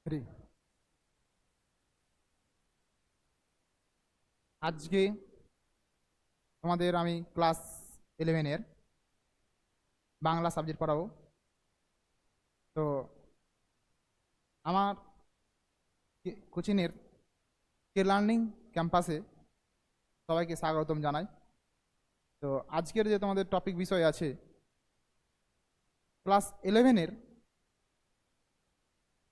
3। আজকে তোমাদের আমি ক্লাস 11-এর বাংলা সাবজেক্ট পড়াবো। তো আমার কোচিংয়ের কে লার্নিং ক্যাম্পাসে সবাইকে স্বাগতম জানাই। তো আজকের যে তোমাদের টপিক বিষয় আছে, ক্লাস 11-এর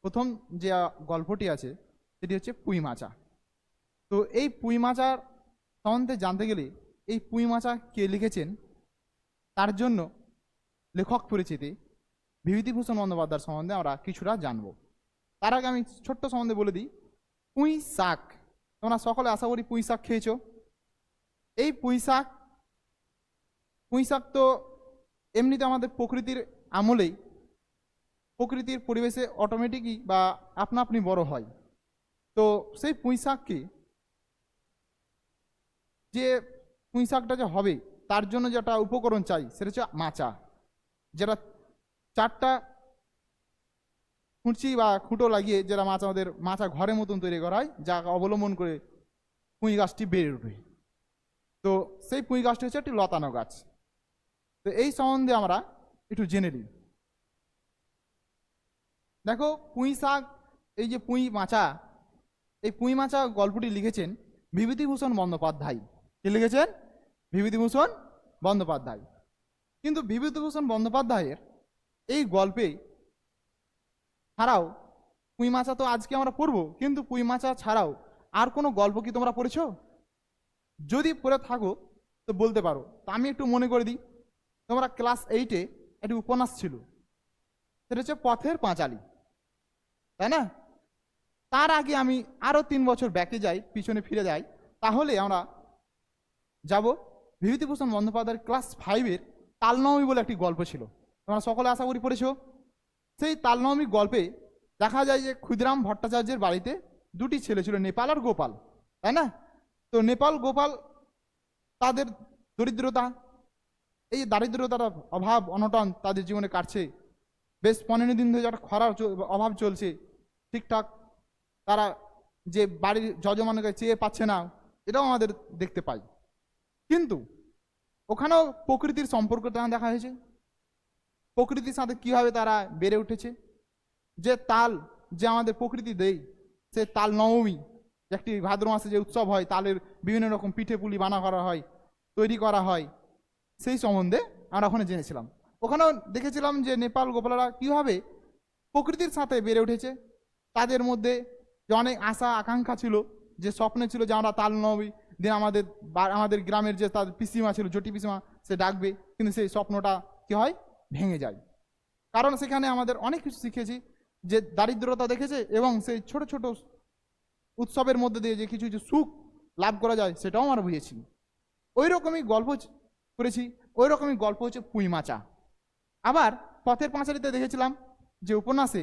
প্রথম যে গল্পটি আছে সেটি হচ্ছে পুঁই মাচা। তো এই পুঁই মাচার সম্বন্ধে জানতে গেলে এই পুঁই মাচা কে লিখেছেন তার জন্য লেখক পরিচিতি বিভূতিভূষণ বন্দ্যোপাধ্যায়ের সম্বন্ধে আমরা কিছুটা জানবো। তার আগে আমি ছোট্ট সম্বন্ধে বলে দিই। পুঁই শাক, তোমরা সকলে আশা করি পুঁই শাক খেয়েছো। এই পুঁই শাক তো এমনিতে আমাদের প্রকৃতির আমলেই, প্রকৃতির পরিবেশে অটোমেটিকই বা আপনা আপনি বড় হয়। তো সেই পুঁই শাককে, যে পুঁই শাকটা যে হবে তার জন্য যেটা উপকরণ চাই সেটা হচ্ছে মাচা, যেটা 4টা খুঁচি বা খুঁটো লাগিয়ে যেটা আমাদের মাচা ঘরের মতন তৈরি করা হয়, যা অবলম্বন করে পুঁই গাছটি বেড়ে ওঠে। তো সেই পুঁই গাছটি হচ্ছে একটি লতানো গাছ। তো এই সম্বন্ধে আমরা একটু জেনে নিই। দেখো, পুঁই শাক, এই যে পুঁই মাচা, এই পুঁই মাচা গল্পটি লিখেছেন বিভূতিভূষণ বন্দ্যোপাধ্যায়। কে লিখেছেন? বিভূতিভূষণ বন্দ্যোপাধ্যায়। কিন্তু বিভূতিভূষণ বন্দ্যোপাধ্যায়ের এই গল্পে ছাড়াও, পুঁই মাচা তো আজকে আমরা পড়বো, কিন্তু পুঁই মাচা ছাড়াও আর কোনো গল্প কি তোমরা পড়েছো? যদি পড়ে থাকো তো বলতে পারো। তা আমি একটু মনে করে দিই। তোমরা ক্লাস 8-এ একটি উপন্যাস ছিল, সেটা হচ্ছে পথের পাঁচালী, তাই না? তার আগে আমি আরো 3 বছর ব্যাকে যাই, পিছনে ফিরে যাই, তাহলে আমরা যাব বিভূতিভূষণ বন্দ্যোপাধ্যায়ের ক্লাস 5-এর তালনবমী বলে একটি গল্প ছিল। তোমরা সকলে আশা করি পড়েছো। সেই তালনবমী গল্পে দেখা যায় যে ক্ষুদিরাম ভট্টাচার্যের বাড়িতে 2টি ছেলে ছিল, নেপাল আর গোপাল, তাই না? তো নেপাল গোপাল তাদের দরিদ্রতা, এই দারিদ্রতার অভাব অনটন তাদের জীবনে কাটছে। বেশ 15 দিন ধরে একটা খরার অভাব চলছে। ঠিকঠাক তারা যে বাড়ির যজমানকে চেয়ে পাচ্ছে না, এটাও আমাদের দেখতে পাই। কিন্তু ওখানেও প্রকৃতির সম্পর্কটা দেখা হয়েছে। প্রকৃতির সাথে কিভাবে তারা বেড়ে উঠেছে। যে তাল, যে আমাদের প্রকৃতি দেয়, সে তাল নবমী, একটি ভাদ্র মাসে যে উৎসব হয়, তালের বিভিন্ন রকম পিঠে পুলি বানা করা হয়, তৈরি করা হয়, সেই সম্বন্ধে আমরা ওখানে জেনেছিলাম। ওখানেও দেখেছিলাম যে নেপাল গোপালরা কীভাবে প্রকৃতির সাথে বেড়ে উঠেছে। তাদের মধ্যে যে অনেক আশা আকাঙ্ক্ষা ছিল, যে স্বপ্ন ছিল যে আমরা তাল নবমী দিন আমাদের গ্রামের যে তার পিসিমা ছিল, জটি পিসিমা, সে ডাকবে, কিন্তু সেই স্বপ্নটা কি হয়, ভেঙে যায়। কারণ সেখানে আমাদের অনেক কিছু শিখেছি, যে দারিদ্রতা দেখেছে এবং সেই ছোট ছোট উৎসবের মধ্যে দিয়ে যে কিছু কিছু সুখ লাভ করা যায় সেটাও আমরা বুঝেছি। ওই রকমই গল্প করেছি। ওই রকমই গল্প হচ্ছে পুঁই মাচা। আবার পথের পাঁচালীতে দেখেছিলাম যে উপন্যাসে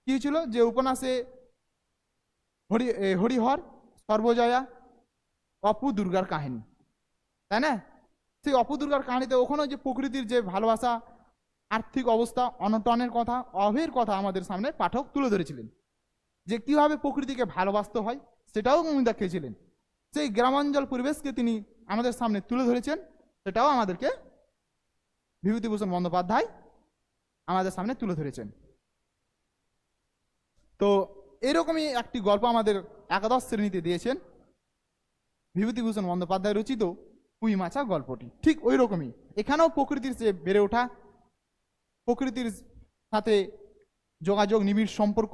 কি ছিল, যে উপন্যাসে হরিহর, সর্বজয়া, অপু দুর্গার কাহিনী, তাই না? সেই অপু দুর্গার কাহিনীতে ওখানেও যে প্রকৃতির যে ভালোবাসা, আর্থিক অবস্থা, অনটনের কথা, অভাবের কথা আমাদের সামনে পাঠক তুলে ধরেছিলেন। যে কিভাবে প্রকৃতিকে ভালোবাসতে হয় সেটাও উনি দেখিয়েছিলেন। সেই গ্রামাঞ্চল পরিবেশকে তিনি আমাদের সামনে তুলে ধরেছেন, সেটাও আমাদেরকে বিভূতিভূষণ বন্দ্যোপাধ্যায় আমাদের সামনে তুলে ধরেছেন। তো এরকমই একটি গল্প আমাদের একাদশ শ্রেণীতে দিয়েছেন বিভূতিভূষণ বন্দ্যোপাধ্যায় রচিত পুঁই মাচা গল্পটি। ঠিক ওই রকমই এখানেও প্রকৃতির যে বেড়ে ওঠা, প্রকৃতির সাথে যোগাযোগ, নিবিড় সম্পর্ক,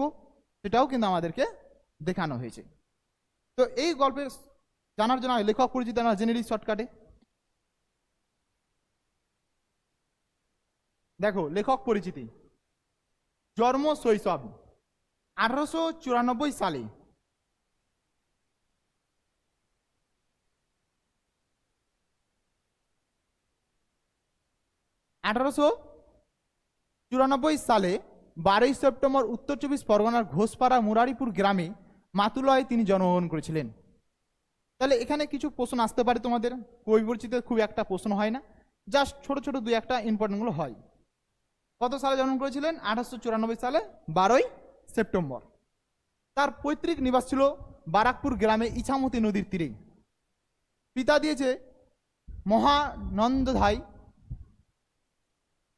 সেটাও কিন্তু আমাদেরকে দেখানো হয়েছে। তো এই গল্পের জানার জন্য লেখক পরিচিতি আমরা জেনে নিই শর্টকাটে। দেখো, লেখক পরিচিতি। জন্ম শৈশব 1894 সালে। আঠারোশো 12ই সেপ্টেম্বর উত্তর 24 পরগনার ঘোষপাড়া মুরারিপুর গ্রামে মাতুলয়ে তিনি জন্মগ্রহণ করেছিলেন। তাহলে এখানে কিছু প্রশ্ন আসতে পারে তোমাদের। কবি পরিচিতিতে খুব একটা প্রশ্ন হয় না, জাস্ট ছোট ছোট 2-1টা ইম্পর্টেন্টগুলো হয়। কত সালে জন্ম করেছিলেন? 1894 সালে 12ই সেপ্টেম্বর। তার পৈতৃক নিবাস ছিল বারাকপুর গ্রামে ইছামতি নদীর তীরে। পিতা দিয়েছে মহানন্দধাই,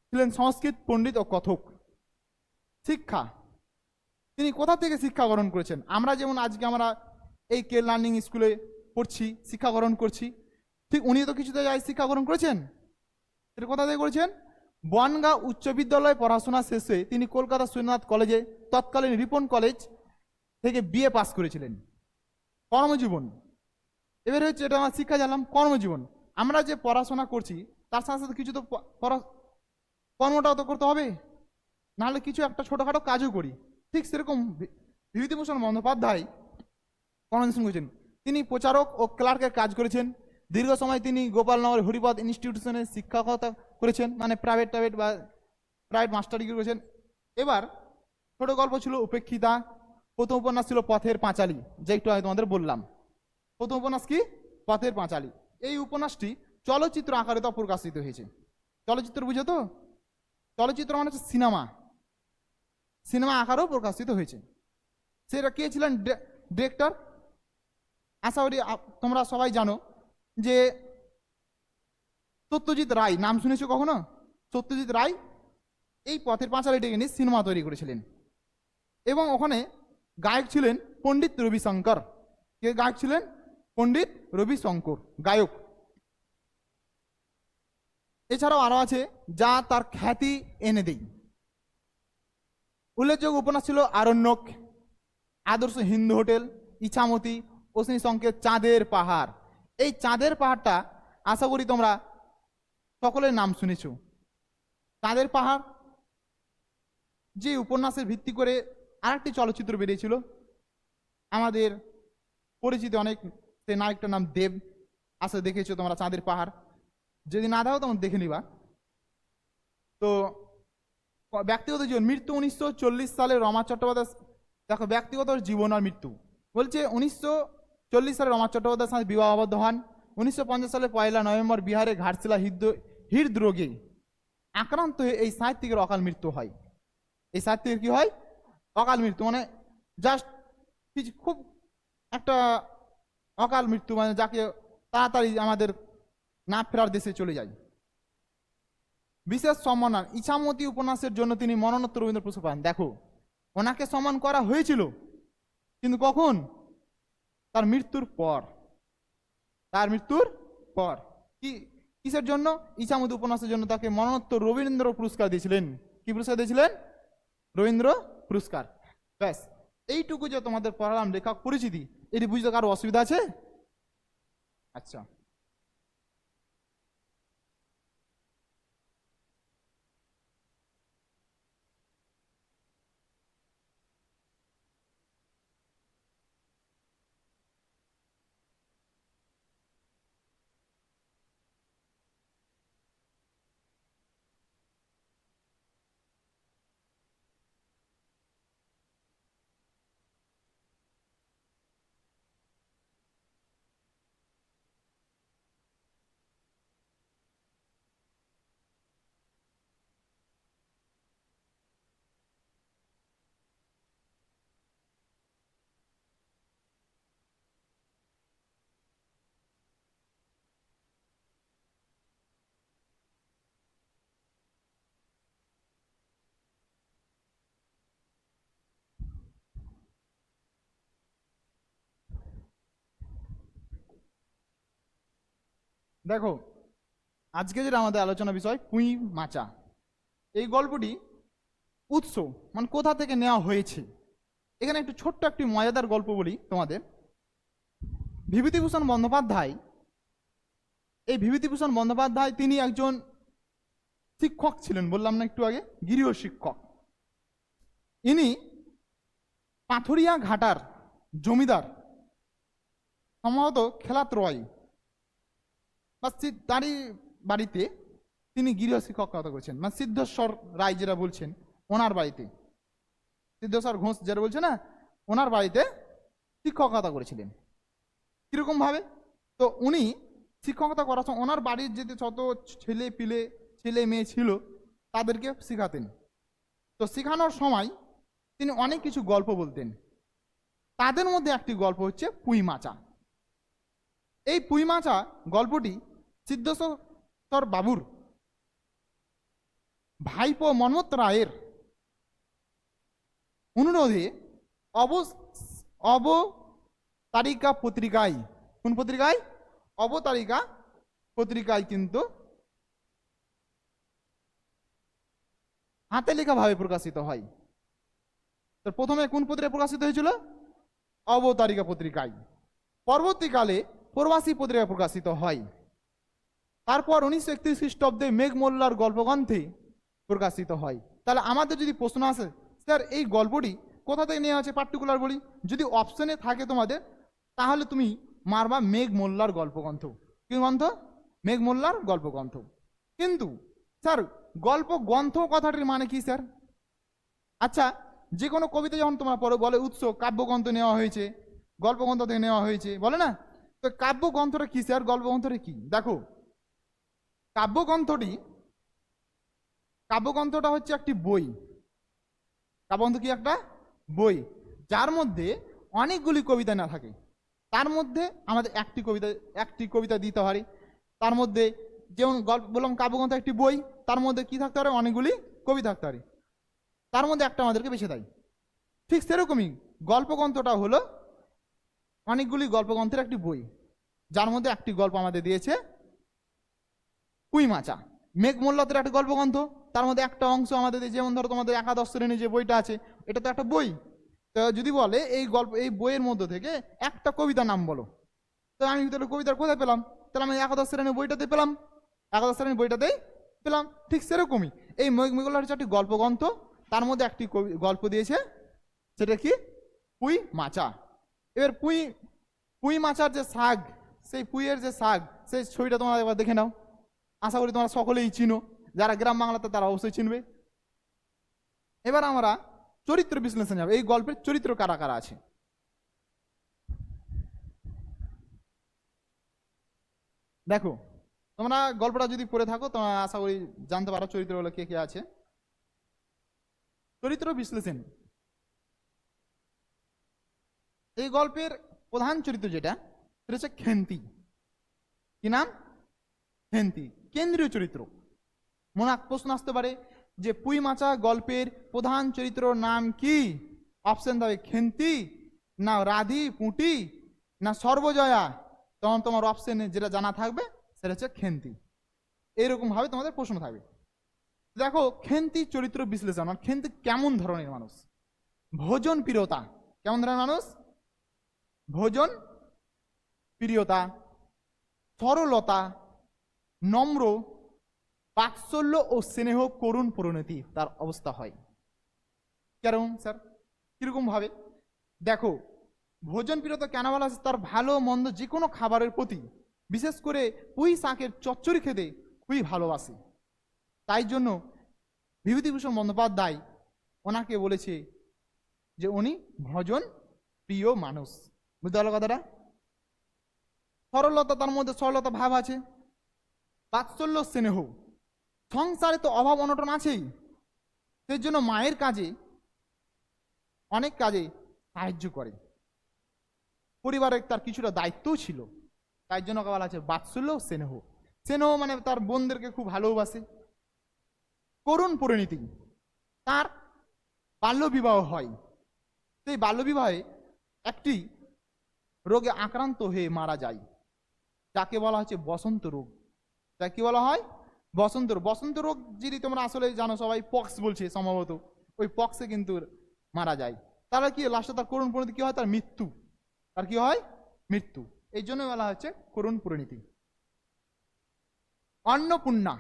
ছিলেন সংস্কৃত পণ্ডিত ও কথক। শিক্ষা, তিনি কোথা থেকে শিক্ষা গ্রহণ করেছেন? আমরা যেমন আজকে আমরা এই কে লার্নিং স্কুলে পড়ছি, শিক্ষা গ্রহণ করছি, ঠিক উনি তো কিছুতে যাই শিক্ষা গ্রহণ করেছেন। এটা কোথা থেকে করেছেন? বনগাঁ উচ্চ বিদ্যালয়ে পড়াশোনা শেষে তিনি কলকাতা সৈন্যনাথ কলেজে, তৎকালীন রিপন কলেজ থেকে বিএ পাস করেছিলেন। কর্মজীবন, এবারে হচ্ছে এটা আমার শিক্ষা জানলাম। কর্মজীবন, আমরা যে পড়াশোনা করছি তার সাথে সাথে কিছু তো কর্মটাও তো করতে হবে, নাহলে কিছু একটা ছোটোখাটো কাজও করি। ঠিক সেরকম বিভূতিভূষণ বন্দ্যোপাধ্যায় কর্মজীবন করেছেন। তিনি প্রচারক ও ক্লার্কের কাজ করেছেন। দীর্ঘ সময় তিনি গোপালনগর হরিপদ ইনস্টিটিউশনে শিক্ষকতা করেছেন, মানে প্রাইভেট মাস্টার ডিগ্রি করেছেন। এবার ছোট গল্প ছিল উপেক্ষিতা। প্রথম উপন্যাস ছিল পথের পাঁচালী, যে একটু আগে তোমাদের বললাম। প্রথম উপন্যাস কি? পথের পাঁচালী। এই উপন্যাসটি চলচ্চিত্র আকারে তো প্রকাশিত হয়েছে। চলচ্চিত্র বুঝো তো? চলচ্চিত্র মানে হচ্ছে সিনেমা, সিনেমা আকারেও প্রকাশিত হয়েছে। সেটা কে ছিলেন ডিরেক্টর? আশা করি তোমরা সবাই জানো যে সত্যজিৎ রায়, নাম শুনেছো কখনো? সত্যজিৎ রায় এই পথের পাঁচালীটিকে নিয়ে সিনেমা তৈরি করেছিলেন, এবং ওখানে গায়ক ছিলেন পণ্ডিত রবিশঙ্কর। কে গায়ক ছিলেন? পণ্ডিত রবিশঙ্কর গায়ক। এছাড়াও আরো আছে যা তার খ্যাতি এনে দেয়। উল্লেখযোগ্য উপন্যাস ছিল আরণ্যক, আদর্শ হিন্দু হোটেল, ইছামতি, অশ্বিনী সংকেত, চাঁদের পাহাড়। এই চাঁদের পাহাড়টা আশা করি তোমরা সকলের নাম শুনেছ। চাঁদের পাহাড় যে উপন্যাসের ভিত্তি করে আরেকটি চলচ্চিত্র বেরিয়েছিল, আমাদের পরিচিত অনেক, সেই নায়কটার নাম দেব। আশা দেখেছো তোমরা চাঁদের পাহাড়? যদি না দেখো তখন দেখে নিবা। তো ব্যক্তিগত জীবন, মৃত্যু 1940 সালে রমা চট্টোপাধ্যায়। দেখো ব্যক্তিগত জীবন আর মৃত্যু বলছে 1940 সালে রমা চট্টোপাধ্যায়ের সাথে বিবাহ আবদ্ধ হন। 1950 সালে 1 নভেম্বর বিহারে ঘাটশিলা হৃদরোগে আক্রান্ত হয়ে এই সাহিত্যিকের অকাল মৃত্যু হয়। এই সাহিত্যিকের কি হয়? অকাল মৃত্যু, মানে জাস্ট খুব একটা অকাল মৃত্যু, মানে যাকে তাড়াতাড়ি আমাদের না ফেরার দেশে চলে যায়। বিশেষ সম্মান, ইছামতি উপন্যাসের জন্য তিনি মরণোত্তর রবীন্দ্র পুরস্কার পান। দেখো, ওনাকে সম্মান করা হয়েছিল, কিন্তু কখন? তার মৃত্যুর পর। তার মৃত্যুর পর কিসের জন্য? ইছামতি উপন্যাসের জন্য তাকে মরণোত্তর রবীন্দ্র পুরস্কার দিয়েছিলেন। কি পুরস্কার দিয়েছিলেন? রবীন্দ্র পুরস্কার। ব্যাস, এইটুকু যে তোমাদের পড়ালাম লেখক পরিচিতি, এটি বুঝতে কারো অসুবিধা আছে? আচ্ছা, দেখো আজকে যেটা আমাদের আলোচনা বিষয় পুঁই মাচা। এই গল্পটি উৎস মানে কোথা থেকে নেওয়া হয়েছে, এখানে একটু ছোট্ট একটি মজাদার গল্প বলি তোমাদের। বিভূতিভূষণ বন্দ্যোপাধ্যায়, এই বিভূতিভূষণ বন্দ্যোপাধ্যায় তিনি একজন শিক্ষক ছিলেন, বললাম না একটু আগে, গৃহ শিক্ষক। ইনি পাথুরিয়া ঘাটার জমিদার সম্ভবত খেলাত রয় বা তারই বাড়িতে তিনি গৃহ শিক্ষকতা করেছেন, মানে সিদ্ধেশ্বর রায় যেটা বলছেন ওনার বাড়িতে, সিদ্ধেশ্বর ঘোষ যেটা বলছে না, ওনার বাড়িতে শিক্ষকতা করেছিলেন। কিরকম ভাবে? তো উনি শিক্ষকতা করার সময় ওনার বাড়ির যে যত ছেলে মেয়ে ছিল তাদেরকে শেখাতেন। তো শেখানোর সময় তিনি অনেক কিছু গল্প বলতেন। তাদের মধ্যে একটি গল্প হচ্ছে পুঁই মাচা। এই পুঁই মাচা গল্পটি সিদ্ধেশ্বর বাবুর ভাইপো মন্মথ রায়ের অনুরোধে অবতারিকা পত্রিকায়, কোন পত্রিকায়? অবতারিকা পত্রিকায় কিন্তু হাতে লেখা ভাবে প্রকাশিত হয়। তো প্রথমে কোন পত্রিকায় প্রকাশিত হয়েছিল? অবতারিকা পত্রিকায়। পরবর্তীকালে প্রবাসী পত্রিকায় প্রকাশিত হয়। তারপর 1931 খ্রিস্টাব্দে মেঘ মোল্লার গল্পগ্রন্থে প্রকাশিত হয়। তাহলে আমাদের যদি প্রশ্ন আসে, স্যার এই গল্পটি কোথা থেকে নেওয়া আছে পার্টিকুলার বলি, যদি অপশনে থাকে তোমাদের, তাহলে তুমি মারবা মেঘ মোল্লার গল্পগ্রন্থ। কি গ্রন্থ? মেঘ মোল্লার গল্পগ্রন্থ। কিন্তু স্যার গল্প গ্রন্থ কথাটির মানে কি স্যার? আচ্ছা, যে কোনো কবিতা যখন তোমরা পড়ো বলে উৎস কাব্যগ্রন্থ নেওয়া হয়েছে, গল্পগ্রন্থ থেকে নেওয়া হয়েছে, বলে না? তো কাব্যগ্রন্থটা কি স্যার, গল্পগ্রন্থটা কি? দেখো, কাব্যগ্রন্থটা হচ্ছে একটি বই। কাব্যগ্রন্থ কি? একটা বই, যার মধ্যে অনেকগুলি কবিতা না থাকে। তার মধ্যে আমাদের একটি কবিতা দিতে পারি। তার মধ্যে যেমন গল্প বললাম, কাব্যগ্রন্থ একটি বই, তার মধ্যে কি থাকতে পারে? অনেকগুলি কবি থাকতে পারে, তার মধ্যে একটা আমাদেরকে বেছে দেয়। ঠিক সেরকমই গল্পগ্রন্থটা হলো অনেকগুলি গল্পগ্রন্থের একটি বই, যার মধ্যে একটি গল্প আমাদের দিয়েছে পুঁই মাচা। মেঘ মোল্লাতের একটা গল্পগ্রন্থ, তার মধ্যে একটা অংশ আমাদের, যেমন ধরো তোমাদের একাদশ শ্রেণী যে বইটা আছে, এটা তো একটা বই। তো যদি বলে এই বইয়ের মধ্যে থেকে একটা কবিতা নাম বলো, তো আমি তাহলে কবিতার কোথায় পেলাম? তাহলে আমি একাদশ শ্রেণীর বইটাতে পেলাম, একাদশ শ্রেণীর বইটাতেই পেলাম। ঠিক সেরকমই এই মেঘ মোল্লার হচ্ছে একটি গল্পগ্রন্থ, তার মধ্যে একটি গল্প দিয়েছে, সেটা কি? পুঁই মাচা। এবার পুঁই মাচার যে শাক, সেই পুঁইয়ের যে শাক, সেই ছবিটা তোমরা একবার দেখে নাও। আশা করি তোমরা সকলেই চিনো, যারা গ্রাম বাংলাতে তারা অবশ্যই চিনবে। এবার আমরা চরিত্র বিশ্লেষণ যাবে, এই গল্পের চরিত্র কারা কারা আছে। দেখো, তোমরা গল্পটা যদি পড়ে থাকো তোমরা আশা করি জানতে পারো চরিত্রগুলো কে কে আছে। চরিত্র বিশ্লেষণ, এই গল্পের প্রধান চরিত্র যেটা, সেটা হচ্ছে খেন্তি। কি নাম? খেন্তি, কেন্দ্রীয় চরিত্র। মনে প্রশ্ন আসতে পারে যে পুঁই মাচা গল্পের প্রধান চরিত্রর নাম কি? অপশন দেবে খেন্তি, না রাধি পুঁটি, না সর্বজয়া। তখন তোমার অপশনে যেটা জানা থাকবে সেটা হচ্ছে খেন্তি। এইরকম ভাবে তোমাদের প্রশ্ন থাকবে। দেখো, খেন্তি চরিত্র বিশ্লেষণ, মানে খেন্তি কেমন ধরনের মানুষ? ভোজন প্রিয়তা। কেমন ধরনের মানুষ? ভোজন প্রিয়তা, সরলতা, নম্র, বাৎসল্য ও স্নেহ, করুণ পরিণতি তার অবস্থা হয়। কেমন স্যার? কিরকম ভাবে? দেখো, ভোজন প্রিয়তা কেন বলা আছে? তার ভালো মন্দ যে কোনো খাবারের প্রতি, বিশেষ করে পুঁই শাকের চচ্চড়ি খেতে খুবই ভালোবাসে। তাই জন্য বিভূতিভূষণ বন্দ্যোপাধ্যায় ওনাকে বলেছে যে উনি ভোজন প্রিয় মানুষ। বুঝতে পারলো কথাটা? সরলতা, তার মধ্যে সরলতা ভাব আছে। বাৎসল্য স্নেহ, সংসারে তো অভাব অনটন আছেই, সেই জন্য মায়ের কাজে, অনেক কাজে সাহায্য করে। পরিবারের তার কিছুটা দায়িত্বও ছিল, তাই জন্য বলা আছে বাৎসল্য স্নেহ। স্নেহ মানে তার বোনদেরকে খুব ভালোবাসে। করুণ পরিণতি, তার বাল্যবিবাহ হয়। সেই বাল্যবিবাহে একটি রোগে আক্রান্ত হয়ে মারা যায়, যাকে বলা হচ্ছে বসন্ত রোগ। যাকে কি বলা হয়? বসন্ত রোগ। বসন্ত রোগ যদি তোমরা আসলে জানো, সবাই পক্স বলছে সম্ভবত, ওই পক্সে কিন্তু মারা যায়। তাহলে কি লাস্টে তার করুণ পরিণতি কি হয়? তার মৃত্যু। তার কি হয়? মৃত্যু। এই জন্য বলা হচ্ছে করুণ পরিণতি। অন্নপূর্ণা,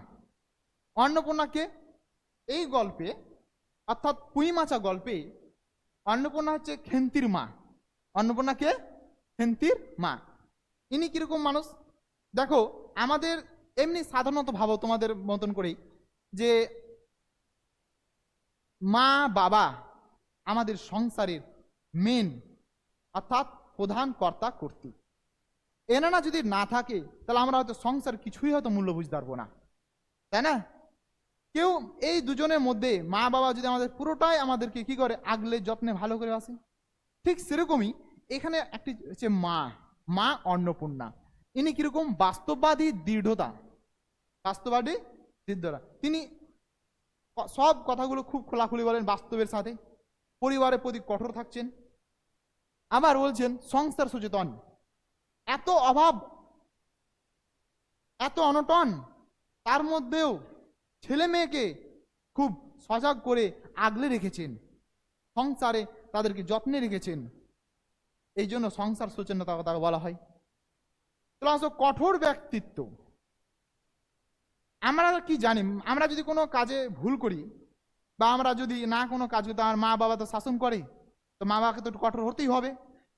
অন্নপূর্ণাকে এই গল্পে অর্থাৎ পুঁই মাচা গল্পে অন্নপূর্ণা হচ্ছে খেন্তির মা। অন্নপূর্ণাকে খেন্তির মা। ইনি কিরকম মানুষ? দেখো, আমাদের এমনি সাধারণত ভাবো তোমাদের মতন করেই যে মা বাবা আমাদের সংসারের মেন, অর্থাৎ প্রধান কর্তা কর্তৃ। এনারা যদি না থাকে তাহলে আমরা হয়তো সংসার কিছুই হয়তো মূল্য বুঝতে পারবো না, তাই না? কেউ এই দুজনের মধ্যে মা বাবা যদি আমাদের পুরোটাই আমাদেরকে কি করে? আগলে যত্নে ভালো করে আসে। ঠিক সেরকমই এখানে একটি হচ্ছে মা, মা অন্নপূর্ণা। ইনি কিরকম বাস্তববাদী দৃঢ়তা, বাস্তববাদী দৃঢ়তা। তিনি সব কথাগুলো খুব খোলাখুলি বলেন, বাস্তবের সাথে পরিবারের প্রতি কঠোর থাকছেন। আবার বলছেন সংসার সচেতন, এত অভাব এত অনটন, তার মধ্যেও ছেলে মেয়েকে খুব সজাগ করে আগলে রেখেছেন, সংসারে তাদেরকে যত্নে রেখেছেন, এই জন্য সংসার সচেতনতা কথা বলা হয়। প্লাস কঠোর ব্যক্তিত্ব। আমরা কি জানি, আমরা যদি কোনো কাজে ভুল করি বা আমরা যদি না কোনো কাজ করি, আমার মা বাবা তো শাসন করে, তো মা বাবাকে তো একটু কঠোর হতেই হবে।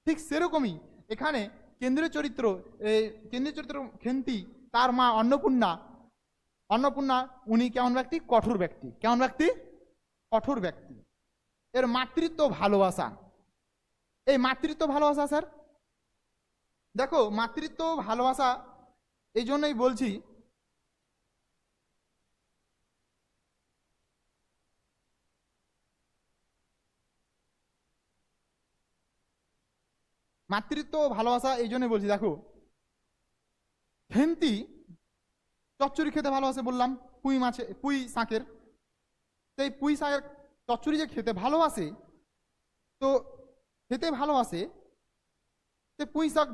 ঠিক সেরকমই এখানে কেন্দ্রীয় চরিত্র, কেন্দ্রীয় চরিত্র খেন্তি, তার মা অন্নপূর্ণা, অন্নপূর্ণা উনি কেমন ব্যক্তি? কঠোর ব্যক্তি। কেমন ব্যক্তি? কঠোর ব্যক্তি। এর মাতৃত্ব ভালোবাসা, এই মাতৃত্ব ভালোবাসা স্যার দেখো, মাতৃত্ব ভালোবাসা এই জন্যই বলছি, মাতৃত্ব ভালোবাসা এই জন্যই বলছি। দেখো খেন্তি চচ্চড়ি খেতে ভালোবাসে বললাম, পুঁই মাছে, পুঁই শাকের, সেই পুঁই শাকের চচ্চড়ি যে খেতে ভালোবাসে, তো খেতে ভালোবাসে, সে পুঁই শাক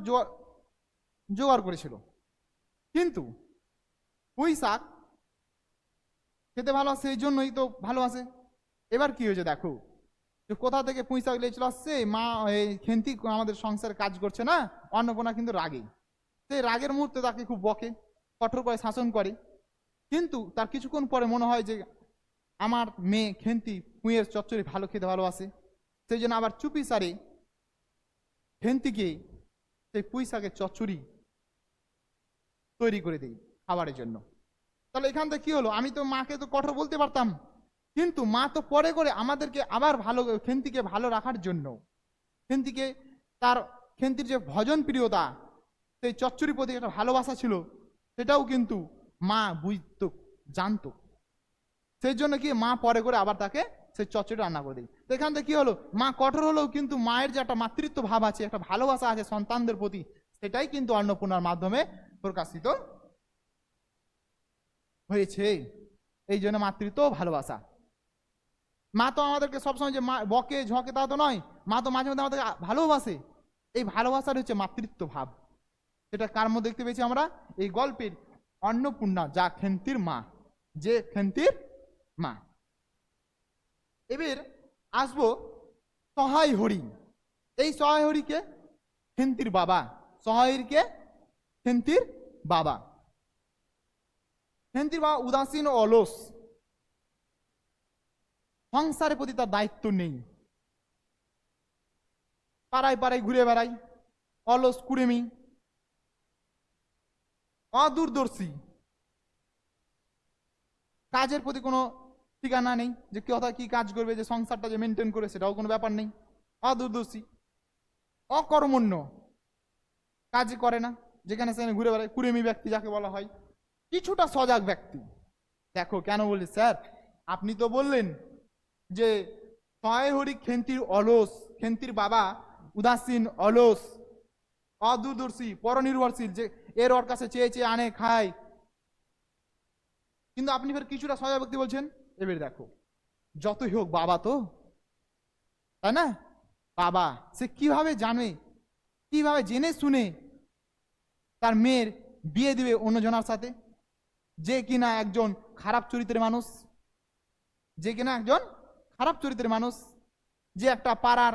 জোগাড় করেছিল। কিন্তু পুঁই শাক খেতে ভালোবাসে, এই জন্যই তো ভালোবাসে। এবার কি হয়েছে দেখো, যে কোথা থেকে পুঁই শাক নিয়ে চলে আসছে, মা এই খেন্তি আমাদের সংসারে কাজ করছে না, অন্নপূর্ণা কিন্তু রাগে, সেই রাগের মুহূর্তে তাকে খুব বকে, কঠোর করে শাসন করে। কিন্তু তার কিছুক্ষণ পরে মনে হয় যে আমার মেয়ে খেন্তি পুঁইয়ের চচ্চড়ি ভালো খেতে ভালোবাসে, সেই জন্য আবার চুপি সারে খেন্তিকে সেই পুঁই শাকের চচ্চড়ি তৈরি করে দিই খাবারের জন্য। তাহলে এখান থেকে কি হলো, আমি তো মাকে তো কঠোর বলতে পারতাম, কিন্তু মা তো পরে করে আমাদেরকে আবার ভালো, খেন্তিকে ভালো রাখার জন্য, খেন্তিকে তার, খেন্তির যে ভজন প্রিয়তা, সেই চচ্চড়ির প্রতি একটা ভালোবাসা ছিল, সেটাও কিন্তু মা বুঝতো, জানতো। সেই জন্য কি মা পরে করে আবার তাকে সেই চচ্চড়ি রান্না করে দিই। তো এখান থেকে কি হলো, মা কঠোর হলেও কিন্তু মায়ের যে একটা মাতৃত্ব ভাব আছে, একটা ভালোবাসা আছে সন্তানদের প্রতি, সেটাই কিন্তু অন্নপূর্ণার মাধ্যমে প্রকাশিত হয়েছে। এই জন্য মাতৃত্ব ভালোবাসা। মা তো আমাদেরকে সবসময় যে মা বকে ঝকে তা তো নয়, মা তো মাঝে মধ্যে আমাদেরকে ভালোবাসে। এই ভালোবাসার হচ্ছে মাতৃত্ব ভাব। সেটা কার মধ্যে দেখতে পেয়েছি আমরা? এই গল্পের অন্নপূর্ণা, যা খেন্তির মা, যে খেন্তির মা। এবার আসবো সহায় হরি। এই সহায় হরিকে খেন্তির বাবা, সহায় হরিকে খেন্তির বাবা। খেন্তির বাবা উদাসীন ও অলস, সংসারের প্রতি তার দায়িত্ব নেই, পাড়ায় পাড়ায় ঘুরে বেড়াই, অলস কুড়েমি, অদূরদর্শী, কাজের প্রতি কোনো ঠিকানা নেই, যে কথা কি কাজ করবে, যে সংসারটা যে মেনটেন করে সেটাও কোনো ব্যাপার নেই, অদূরদর্শী, অকর্মণ্য, কাজ করে না, যেখানে সেখানে ঘুরে বেড়ায়, কুড়েমি ব্যক্তি যাকে বলা হয়। কিছুটা সজাগ ব্যক্তি। দেখো কেন বলি স্যার, আপনি তো বললেন যে সহায় হরি খেন্তির অলস, খেন্তির বাবা উদাসীন, অলস, অদূরদর্শী, পরনির্ভরশীল, যে এর ওর কাছে চেয়ে চেয়ে আনে খায়। কিন্তু আপনি ফের কিছুটা সজাগ ব্যক্তি বলছেন। এবার দেখো, যতই হোক বাবা তো, তাই না? বাবা সে কিভাবে জানে, কিভাবে জেনে শুনে তার মেয়ের বিয়ে দিবে অন্যজনের সাথে, যে কিনা একজন খারাপ চরিত্রের মানুষ, যে কিনা একজন খারাপ চরিত্রের মানুষ, যে একটা পাড়ার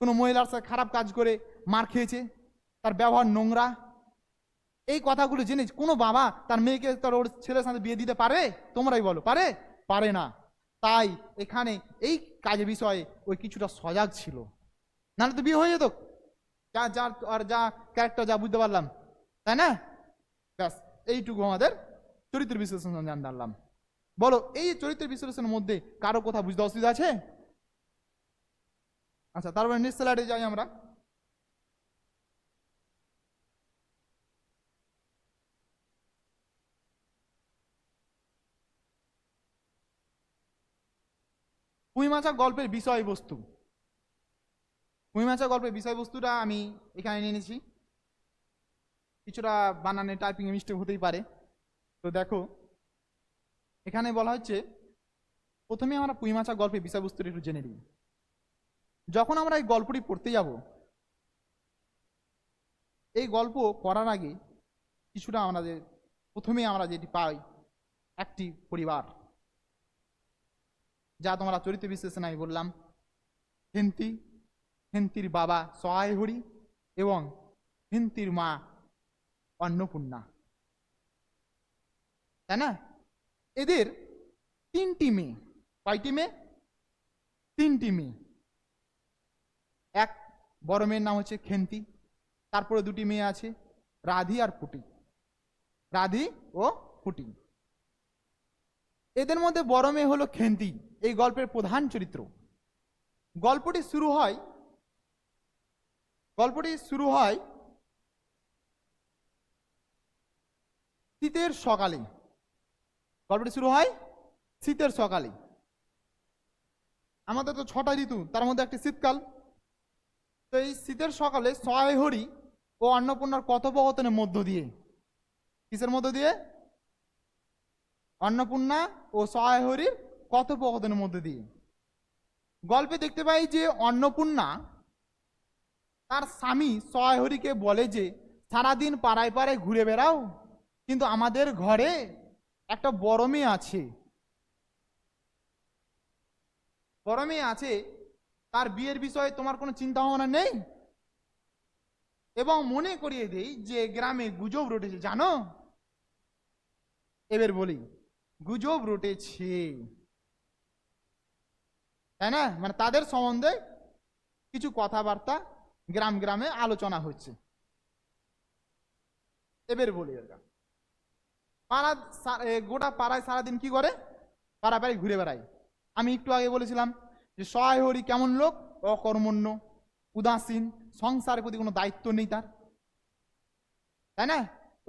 কোনো মহিলার সাথে খারাপ কাজ করে মার খেয়েছে, তার ব্যবহার নোংরা। এই কথাগুলো জেনে কোনো বাবা তার মেয়েকে তার ওর ছেলের সাথে বিয়ে দিতে পারে? তোমরাই বলো, পারে? পারে না। তাই এখানে এই কাজের বিষয়ে ওই কিছুটা সজাগ ছিল, নাহলে তো বিয়ে হয়ে যেত। যা যা আর যা ক্যারেক্টার যা বুঝতে পারলাম, তাই না? ব্যাস, এইটুকু আমাদের চরিত্র বিশ্লেষণ জানলাম। বলো, এই চরিত্র বিশ্লেষণের মধ্যে কারো কথা বুঝতে অসুবিধা আছে? আচ্ছা, তারপরে নেক্সট স্লাইডে যাই আমরা। পুঁই মাছা গল্পের বিষয়বস্তু। পুঁই মাছা গল্পের বিষয়বস্তুটা আমি এখানে নিয়ে নিয়েছি, কিছুটা বানানে টাইপিং মিস্টেক হতেই পারে। তো দেখো এখানে বলা হচ্ছে, প্রথমে আমরা পুঁই মাছা গল্পের বিষয়বস্তুটা একটু জেনে নিই। যখন আমরা এই গল্পটি পড়তে যাব, এই গল্প পড়ার আগে কিছুটা আমাদের প্রথমে আমরা যেটি পাই, একটি পরিবার, যা তোমরা চরিত্র বিশ্লেষণে আমি বললাম, হেন্তি, হেন্তির বাবা সহায় হরি এবং হেন্তির মা অন্নপূর্ণা, তাই না? এদের 3টি মেয়ে। কয়টি মেয়ে? 3টি মেয়ে। এক বড় মেয়ের নাম হচ্ছে খেন্তি, তারপরে 2টি মেয়ে আছে, রাধি আর ফুটি, রাধি ও ফুটি। এদের মধ্যে বড় মেয়ে হলো খেন্তি, এই গল্পের প্রধান চরিত্র। গল্পটি শুরু হয় শীতের সকালে। গল্পটি শুরু হয় শীতের সকালে। আমাদের তো 6টা ঋতু, তার মধ্যে একটি শীতকাল। তো এই শীতের সকালে সহায় হরি ও অন্নপূর্ণার কথোপকথনের মধ্য দিয়ে, কিসের মধ্য দিয়ে? অন্নপূর্ণা ও সহায় হরির কথোপকথনের মধ্য দিয়ে গল্পে দেখতে পাই যে অন্নপূর্ণা তার স্বামী সহায় হরিকে বলে যে সারাদিন পাড়ায় পাড়ায় ঘুরে বেড়াও, কিন্তু আমাদের ঘরে একটা বড় মেয়ে আছে, বড় মেয়ে আছে, তার বিয়ের বিষয়ে তোমার কোনো চিন্তা ভাবনা নেই? এবং মনে করিয়ে দেই যে গ্রামে গুজব রটেছে, জানো? এবার বলি, গুজব রটেছে, তাই না? মানে তাদের সম্বন্ধে কিছু কথাবার্তা গ্রামে আলোচনা হচ্ছে। এবার বলি, গোটা পাড়ায় সারাদিন কি করে? পাড়ায় ঘুরে বেড়ায়। আমি একটু আগে বলেছিলাম যে সহায় হরি কেমন লোক? অকর্মণ্য, উদাসীন, সংসারের প্রতি কোনো দায়িত্ব নেই তার, তাই না?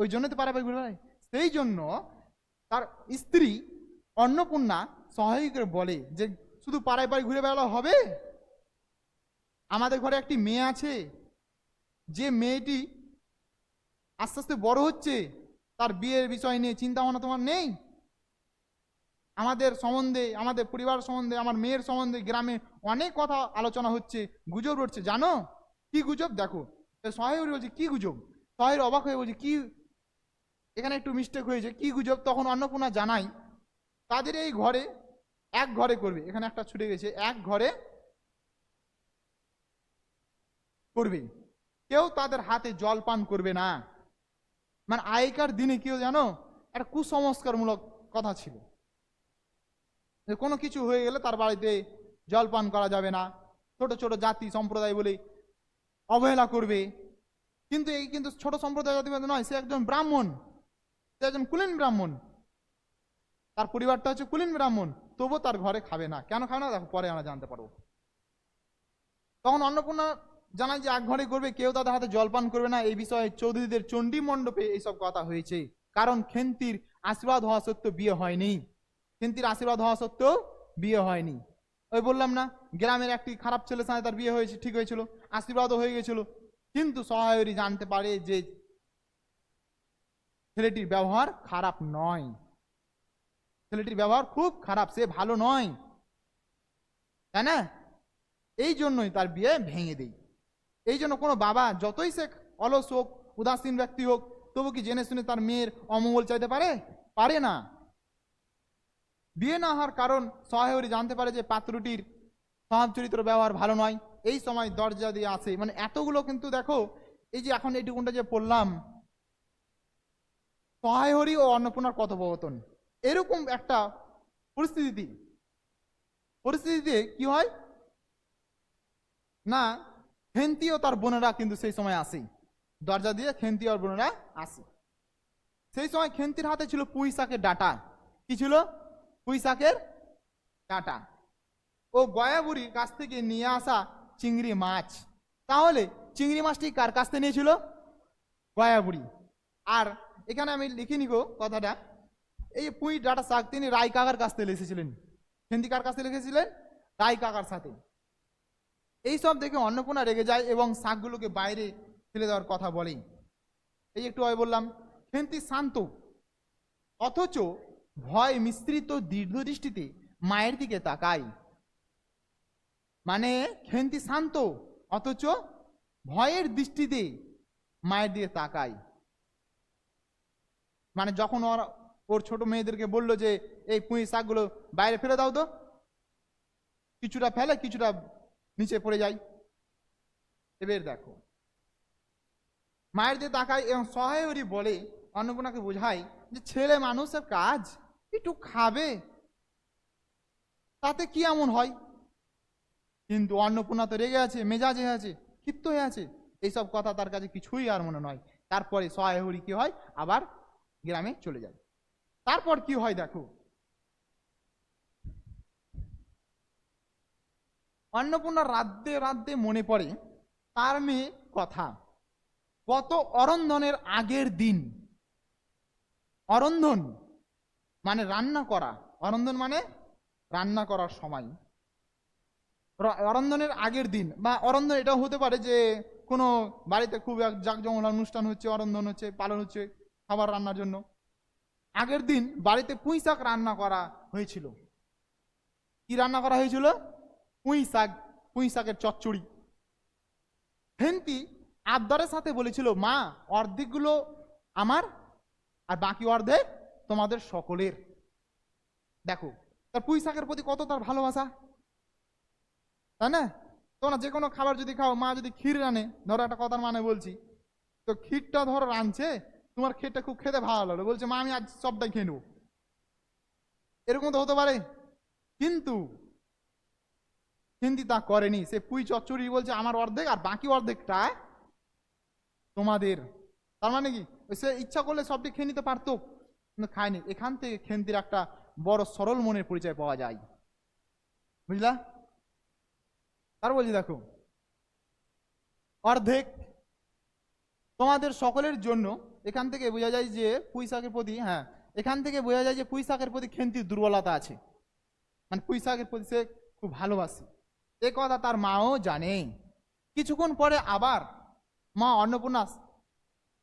ওই জন্য তো পাড়ায় ঘুরে বেড়ায়। সেই জন্য তার স্ত্রী অন্নপূর্ণা সহায়কে বলে যে শুধু পাড়ায় ঘুরে বেড়ালে হবে? আমাদের ঘরে একটি মেয়ে আছে, যে মেয়েটি আস্তে আস্তে বড় হচ্ছে, তার বিয়ের বিষয় নিয়ে চিন্তা ভাবনা তোমার নেই? আমাদের সম্বন্ধে, আমাদের পরিবার সম্বন্ধে, আমার মেয়ের সম্বন্ধে গ্রামে অনেক কথা আলোচনা হচ্ছে, গুজব রটছে, জানো? কি গুজব? দেখো সহায় বলছে কি গুজব? সহায় অবাক হয়ে বলছে কি, এখানে একটু মিস্টেক হয়েছে, কি গুজব? তখন অন্নপূর্ণা জানাই তাদের এই ঘরে এক ঘরে করবে, এখানে একটা ছুটে গেছে, এক ঘরে করবে, কেউ তাদের হাতে জল পান করবে না। মানে আগেকার দিনে কেউ জানো একটা কুসংস্কারমূলক কথা ছিল যে কোনো কিছু হয়ে গেলে তার বাড়িতে জল পান করা যাবে না, ছোট ছোট জাতি সম্প্রদায় বলে অবহেলা করবে। কিন্তু এই কিন্তু ছোট সম্প্রদায় জাতি নয়, সে একজন ব্রাহ্মণ, সে একজন কুলীন ব্রাহ্মণ, তার পরিবারটা হচ্ছে কুলীন ব্রাহ্মণ, তবুও তার ঘরে খাবে না। কেন খাবে না দেখো পরে আমরা জানতে পারবো। তখন অন্নপূর্ণা জানায় যে এক ঘরে করবে, কেউ তাদের হাতে জলপান করবে না। এই বিষয়ে চৌধুরীদের চণ্ডী মণ্ডপে এইসব কথা হয়েছে, কারণ খেন্তির আশীর্বাদ হওয়া সত্ত্বেও বিয়ে হয়নি। খেন্তির আশীর্বাদ হওয়া সত্ত্বেও বিয়ে হয়নি। ওই বললাম না, গ্রামের একটি খারাপ ছেলের সাথে তার বিয়ে হয়েছে, ঠিক হয়েছিল, আশীর্বাদও হয়ে গেছিল, কিন্তু সহায়রি জানতে পারে যে ছেলেটির ব্যবহার খারাপ নয়, ছেলেটির ব্যবহার খুব খারাপ, সে ভালো নয়, তাই না? এই জন্যই তার বিয়ে ভেঙে দেই। এই জন্য কোনো বাবা যতই সে অলস হোক, উদাসীন ব্যক্তি হোক, তবু কি জেনে শুনে তার মেয়ের অমঙ্গল চাইতে পারে? পারে না। বিয়ে না হওয়ার কারণ সহায়রি জানতে পারে যে পাত্রটির স্বভাব চরিত্র ব্যবহার ভালো নয়। এই সময় দরজা দিয়ে আসে, মানে এতগুলো কিন্তু দেখো, এই যে এখন এইটুকুনটা যে পড়লাম, সহায়রি ও অন্নপূর্ণার কথোপকথন, এরকম একটা পরিস্থিতিতে কি হয় না, খেন্তি ও তার বোনেরা কিন্তু সেই সময় আসে, দরজা দিয়ে খেন্তি আর বোনেরা আসে। সেই সময় খেন্তির হাতে ছিল পুঁই শাকের ডাঁটা। কি ছিল? পুঁই শাকের ডাঁটা ও গয়া বুড়ির কাছ থেকে নিয়ে আসা চিংড়ি মাছ। তাহলে চিংড়ি মাছটি কার কাছ থেকে নিয়েছিল? গয়া বুড়ি। আর এখানে আমি লিখে নিব কথাটা, এই পুঁই ডাঁটা শাক তিনি রায় কাকার কাছ থেকে লিখেছিলেন। খেন্তি কার কাছ থেকে লিখেছিলেন? রায় কাকার সাথে। এইসব দেখে অন্নপূর্ণা রেগে যায় এবং শাকগুলোকে বাইরে ফেলে দেওয়ার কথা বলে। এই একটু আগে বললাম খেন্তি শান্ত, অথচ ভয় মিশ্রিত দীর্ঘ দৃষ্টিতে মায়ের দিকে তাকায়। মানে খেন্তি শান্ত অথচ ভয়ের দৃষ্টিতে মায়ের দিকে তাকায়। মানে যখন ওর ছোট মেয়েদেরকে বললো যে এই পুঁই শাকগুলো বাইরে ফেলে দাও, তো কিছুটা ফেলে কিছুটা নিচে পড়ে যায়। এবার দেখো মায়ের দিকে তাকায় এবং সহায়রি বলে অন্নপূর্ণাকে বোঝায় যে ছেলে মানুষের কাজ, একটু খাবে, তাতে কি এমন হয়। কিন্তু অন্নপূর্ণা তো রেগে আছে, মেজাজে আছে, ক্ষিপ্ত হয়ে আছে, এইসব কথা তার কাছে কিছুই আর মনে নয়। তারপরে সহায়রি কি হয়, আবার গ্রামে চলে যায়। তারপর কি হয় দেখো, অন্নপূর্ণা রাধতে রাধতে মনে পড়ে তার মেয়ে কথা। গত অরন্ধনের আগের দিন, অরন্ধন মানে রান্না করা, অরন্ধন মানে রান্না করার সময়, অরন্ধনের আগের দিন বা অরন্ধন এটাও হতে পারে যে কোনো বাড়িতে খুব এক জাঁকজমক অনুষ্ঠান হচ্ছে, অরন্ধন হচ্ছে, পালন হচ্ছে খাবার রান্নার জন্য। আগের দিন বাড়িতে পুঁই শাক রান্না করা হয়েছিল। কি রান্না করা হয়েছিল? পুঁই শাক, পুঁই শাকের চচ্চড়ি। হেন্তি আবদারের সাথে বলেছিল, মা অর্ধেকগুলো আমার আর বাকি অর্ধেক তোমাদের সকলের। দেখো তার পুঁই শাকের প্রতি কত তার ভালোবাসা, তাই না? তোমরা যে কোনো খাবার যদি খাও, মা যদি ক্ষীর রানে, ধরো একটা কথার মানে বলছি, তো ক্ষীরটা ধরো রাঁধছে, তোমার ক্ষীরটা খুব খেতে ভালো লাগলো, বলছে মা আমি আজ সবটাই খেয়ে নেবো, এরকম তো হতে পারে। কিন্তু হিন্দি তা করেনি, সে পুঁই চচ্চড়ি বলছে আমার অর্ধেক আর বাকি অর্ধেকটা তোমাদের। তার মানে কি সে ইচ্ছা করলে সবটি খেয়ে নিতে পারতো, কিন্তু খায়নি। এখান থেকে খেন্তির একটা বড় সরল মনের পরিচয় পাওয়া যায়, বুঝলা? তার বলছি দেখো, অর্ধেক তোমাদের সকলের জন্য, এখান থেকে বোঝা যায় যে পুঁই শাকের প্রতি, হ্যাঁ এখান থেকে বোঝা যায় যে পুঁই শাকের প্রতি খেন্তির দুর্বলতা আছে, মানে পুঁই শাকের প্রতি সে খুব ভালোবাসে। এ কথা তার মাও জানে। কিছুক্ষণ পরে আবার মা অন্নপূর্ণা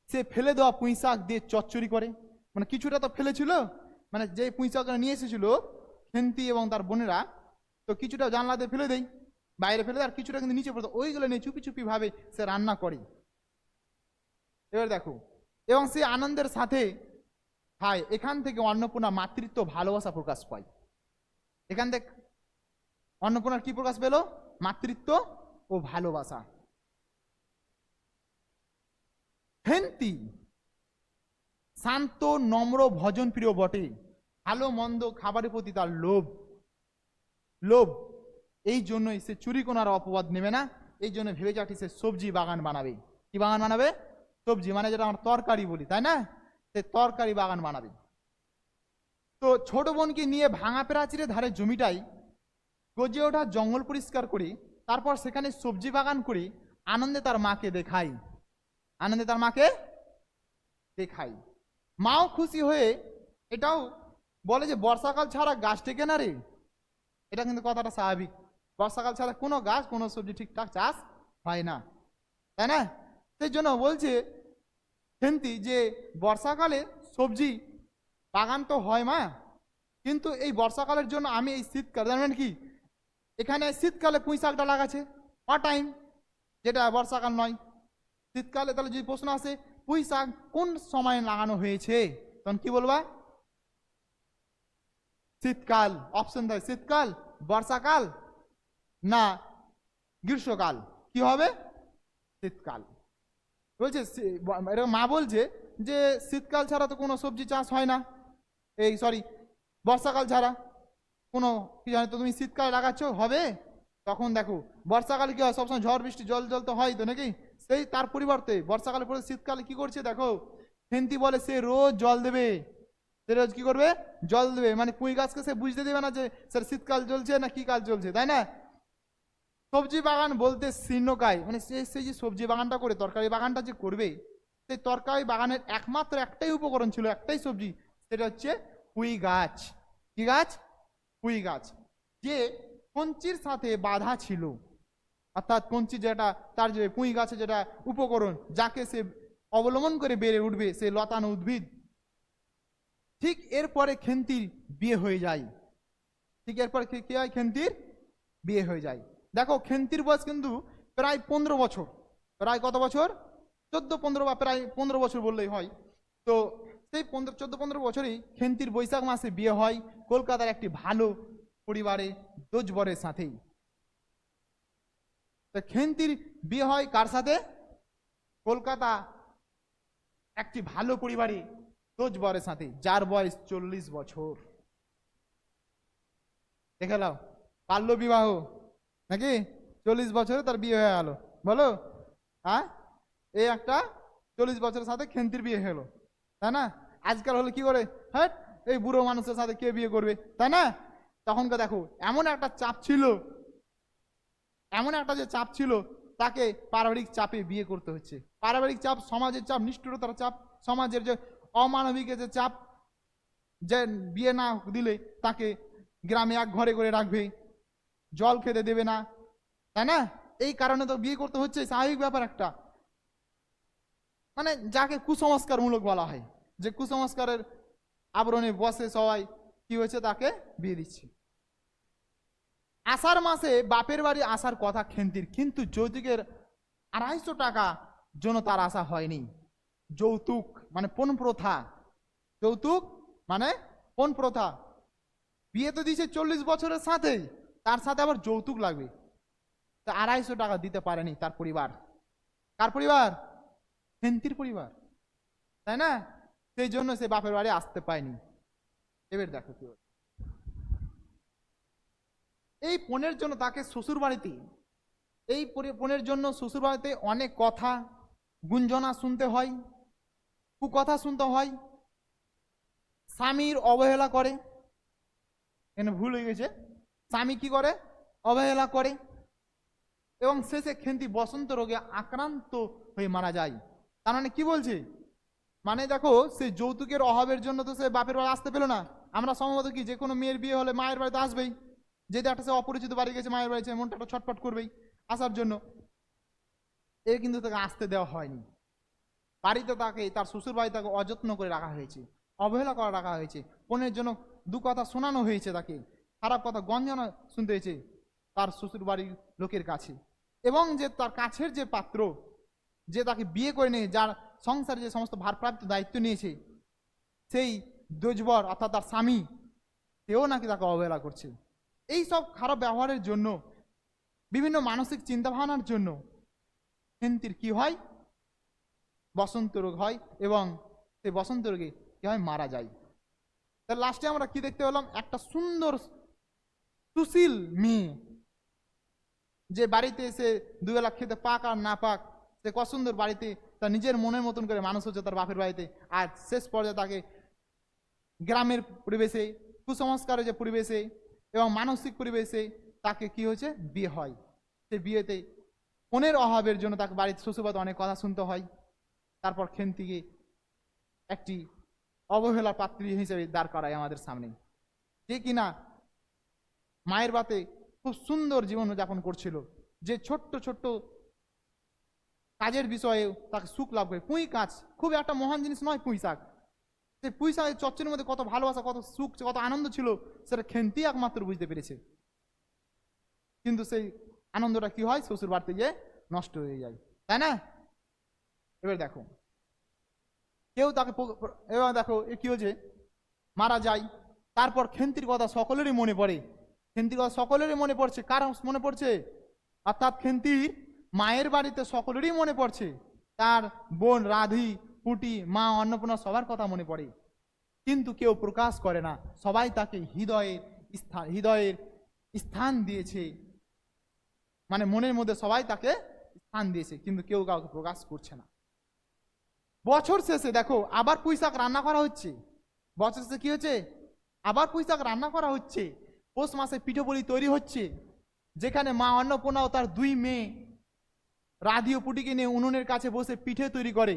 সে ফেলে দেওয়া পুঁই শাক দিয়ে চচ্চড়ি করে, মানে কিছুটা তো ফেলেছিল, মানে যে পুঁই শাকটা নিয়ে এসেছিল খেন্তি এবং তার বোনেরা, তো কিছুটা জানলাতে ফেলে দেয়, বাইরে ফেলে দেয়, আর কিছুটা কিন্তু নিচে পড়তো, ওইগুলো নিয়ে চুপি চুপি ভাবে সে রান্না করে। এবার দেখো, এবং সে আনন্দের সাথে খায়। এখান থেকে অন্নপূর্ণা মাতৃত্ব ভালোবাসা প্রকাশ পায়। এখান থেকে অন্নপূর্ণার কি প্রকাশ পেল? মাতৃত্ব ও ভালোবাসা। হেন্তি শান্ত, নম্র, ভজন প্রিয় বটে, ভালো মন্দ খাবারের প্রতি তার লোভ, লোভ এই জন্যই সে চুরি কোনার অপবাদ নেবে না। এই জন্য ভেবে চাটি সে সবজি বাগান বানাবে। কি বাগান বানাবে? সবজি মানে যেটা আমরা তরকারি বলি, তাই না? সে তরকারি বাগান বানাবে। তো ছোট বোনকে নিয়ে ভাঙা প্রাচীরের ধারে জমিটাই গজে ওঠা জঙ্গল পরিষ্কার করে, তারপর সেখানে সবজি বাগান করে আনন্দে তার মাকে দেখাই, আনন্দে তার মাকে দেখাই। মাও খুশি হয়ে এটাও বলে যে বর্ষাকাল ছাড়া গাছ টেকে না রে। এটা কিন্তু কথাটা স্বাভাবিক, বর্ষাকাল ছাড়া কোনো গাছ কোনো সবজি ঠিকঠাক চাষ হয় না, তাই না? সেই জন্য বলছে খেন্তি যে বর্ষাকালে সবজি বাগান তো হয় মা, কিন্তু এই বর্ষাকালের জন্য আমি এই শীতকাল, জানেন কি এখানে শীতকালে পুঁই শাকটা লাগাচ্ছে টাইম, যেটা বর্ষাকাল নয়। শীতকালে তাহলে যদি প্রশ্ন আসে পুঁই শাক কোন সময় লাগানো হয়েছে, তখন কি বলবা? শীতকাল। অপশন দেয় শীতকাল, বর্ষাকাল না গ্রীষ্মকাল, কি হবে? শীতকাল। বলছে মা বলছে যে শীতকাল ছাড়া তো কোনো সবজি চাষ হয় না, এই সরি বর্ষাকাল ছাড়া কোনো, কি জানো তো তুমি শীতকালে লাগাচ্ছ হবে? তখন দেখো বর্ষাকালে কি হয়, সবসময় ঝড় বৃষ্টি জল জল তো হয় তো নাকি, সেই তার পরিবর্তে বর্ষাকালে পরে শীতকালে কি করছে দেখো, হেন্তি বলে সে রোজ জল দেবে, সে রোজ কি করবে? জল দেবে। মানে পুঁই গাছকে সে বুঝতে দেবে না যে স্যার শীতকাল চলছে না কি কাল চলছে, তাই না? সবজি বাগান বলতে শীর্ণকায়, মানে সেই যে সবজি বাগানটা করে তরকারি বাগানটা যে করবে, সেই তরকারি বাগানের একমাত্র একটাই উপকরণ ছিল, একটাই সবজি, সেটা হচ্ছে পুঁই গাছ। কি গাছ? পুঁই গাছ, যে কঞ্চির সাথে বাঁধা ছিল। অর্থাৎ কঞ্চি যেটা তার যে পুঁই গাছে যেটা উপকরণ, যাকে সে অবলম্বন করে বেড়ে উঠবে, সে লতানো উদ্ভিদ। ঠিক এরপরে খেন্তির বিয়ে হয়ে যায়। ঠিক এরপর কি হয়? খেন্তির বিয়ে হয়ে যায়। দেখো খেন্তির বয়স কিন্তু প্রায় 15 বছর। প্রায় কত বছর? 14-15 বা প্রায় 15 বছর বললেই হয়। তো সেই 14-15 বছরেই খেন্তির বৈশাখ মাসে বিয়ে হয় কলকাতার একটি ভালো পরিবারে দোজবরের সাথেই। তো খেন্তির বিয়ে হয় কার সাথে? কলকাতা একটি ভালো পরিবারে দোজবরের সাথে, যার বয়স 40 বছর। দেখে নাও, বাল্য বিবাহ নাকি? 40 বছরে তার বিয়ে হয়ে গেল, বলো? হ্যাঁ, এই একটা 40 বছরের সাথে খেন্তির বিয়ে হলো, তাই না? আজকাল হলে কি করে, হ্যাঁ এই বুড়ো মানুষের সাথে কে বিয়ে করবে, তাই না? তখনকার দেখো এমন একটা চাপ ছিল, এমন একটা যে চাপ ছিল, তাকে পারিবারিক চাপে বিয়ে করতে হচ্ছে। পারিবারিক চাপ, সমাজের চাপ, নিষ্ঠুরতার চাপ, সমাজের যে অমানবিক যে চাপ, যে বিয়ে না দিলে তাকে গ্রামে এক ঘরে করে রাখবে, জল খেতে দেবে না, তাই না? এই কারণে তো বিয়ে করতে হচ্ছে, স্বাভাবিক ব্যাপার একটা। মানে যাকে কুসংস্কার মূলক বলা হয়, যে কুসংস্কারের আবরণে বসে সবাই কি হয়েছে, তাকে বিয়ে দিচ্ছে। আষাঢ় মাসে বাপের বাড়ি আসার কথা খেন্তির, কিন্তু যৌতুকের 250 টাকা জন্য তার আশা হয়নি। যৌতুক মানে পণ প্রথা, যৌতুক মানে পণ প্রথা। বিয়ে তো দিয়েছে 40 বছরের সাথে, তার সাথে আবার যৌতুক লাগবে, তা 250 টাকা দিতে পারেনি তার পরিবার। কার পরিবার? খেন্তির পরিবার, তাই না? সেই জন্য সে বাপের বাড়ি আসতে পায়নি। এবার দেখো কি হচ্ছে। এই পণের জন্য তাকে শ্বশুর বাড়িতে, এই পণের জন্য শ্বশুর বাড়িতে অনেক কথা গুঞ্জনা শুনতে হয়, কুকথা শুনতে হয়। স্বামীর অবহেলা করে, এখানে ভুল হয়ে গেছে, স্বামী কি করে? অবহেলা করে, এবং শেষে খেন্তি বসন্ত রোগে আক্রান্ত হয়ে মারা যায়। তার মানে কি বলছে? মানে দেখো, সে যৌতুকের অভাবের জন্য তো সে বাপের বাড়ি আসতে পেলো না। আমরা সম্ভবত কি, যে কোনো মেয়ের বিয়ে হলে মায়ের বাড়িতে আসবেই, যেহেতু একটা সে অপরিচিত বাড়ি গেছে, মায়ের বাড়িতে মনটা একটা ছটফট করবেই আসার জন্য। এ কিন্তু তাকে আসতে দেওয়া হয়নি। বাড়িতে তাকে, তার শ্বশুর বাড়ি তাকে অযত্ন করে রাখা হয়েছে, অবহেলা করে রাখা হয়েছে। পণের জন্য দু কথা শোনানো হয়েছে, তাকে খারাপ কথা গঞ্জনা শুনতে হয়েছে তার শ্বশুর বাড়ির লোকের কাছে। এবং যে তার কাছের যে পাত্র, যে তাকে বিয়ে করে নিয়ে, যার সংসারে যে সমস্ত ভারপ্রাপ্ত দায়িত্ব নিয়েছে, সেই দোজবর অর্থাৎ তার স্বামী, সেও নাকি তাকে অবহেলা করছে। এই সব খারাপ ব্যবহারের জন্য, বিভিন্ন মানসিক চিন্তা ভাবনার জন্য খেন্তির কি হয়? বসন্ত রোগ হয়, এবং সেই বসন্ত রোগে কি হয়? মারা যায়। তার লাস্টে আমরা কি দেখতে পেলাম? একটা সুন্দর সুশীল মেয়ে, যে বাড়িতে এসে দুবেলা খেতে পাক আর না পাক, সে কসুন্দর বাড়িতে তার নিজের মনের মতন করে মানুষ হচ্ছে তার বাপের বাড়িতে। আর শেষ পর্যায়ে তাকে গ্রামের পরিবেশে, কুসংস্কারের যে পরিবেশে এবং মানসিক পরিবেশে তাকে কি হয়েছে? বিয়ে হয়। সে বিয়েতে পণের অভাবের জন্য তাকে বাড়িতে শ্বশুরবাড়িতে অনেক কথা শুনতে হয়। তারপর খেন্তিকে একটি অবহেলা পাত্রী হিসেবে দাঁড় করায় আমাদের সামনে, যে কিনা মায়ের বাতে খুব সুন্দর জীবন যাপন করছিল, যে ছোট্ট ছোট্ট কাজের বিষয়ে তাকে সুখ লাভ করে। পুঁই কাজ খুব একটা মহান জিনিস নয়, পুঁই শাক। সেই পুঁই শাকের চচ্চড়ির মধ্যে কত ভালোবাসা, কত সুখ, কত আনন্দ ছিল, সেটা খেন্তি একমাত্র বুঝতে পেরেছে। কিন্তু সেই আনন্দটা কি হয়? শ্বশুর বাড়িতে গিয়ে নষ্ট হয়ে যায়, তাই না? এবার দেখো, কেউ তাকে এবার দেখো এ কি হয়েছে? মারা যায়। তারপর খেন্তির কথা সকলেরই মনে পড়ে। খেন্তির কথা সকলেরই মনে পড়ছে। কার মনে পড়ছে? অর্থাৎ খেন্তির মায়ের বাড়িতে সকলেরই মনে পড়ছে। তার বোন রাধি, পুটি, মা অন্নপূর্ণা সবার কথা মনে পড়ে, কিন্তু কেউ প্রকাশ করে না। সবাই তাকে হৃদয়ের স্থান দিয়েছে, মানে মনের মধ্যে সবাই তাকে স্থান দিয়েছে, কিন্তু কেউ কাউকে প্রকাশ করছে না। বছর শেষে দেখো আবার পুঁই শাক রান্না করা হচ্ছে। বছর শেষে কি হচ্ছে? আবার পুঁই শাক রান্না করা হচ্ছে। পৌষ মাসে পিঠেপুলি তৈরি হচ্ছে, যেখানে মা অন্নপূর্ণা ও তার 2 মেয়ে রাধি ও পুটিকে নিয়ে উনুনের কাছে বসে পিঠে তৈরি করে।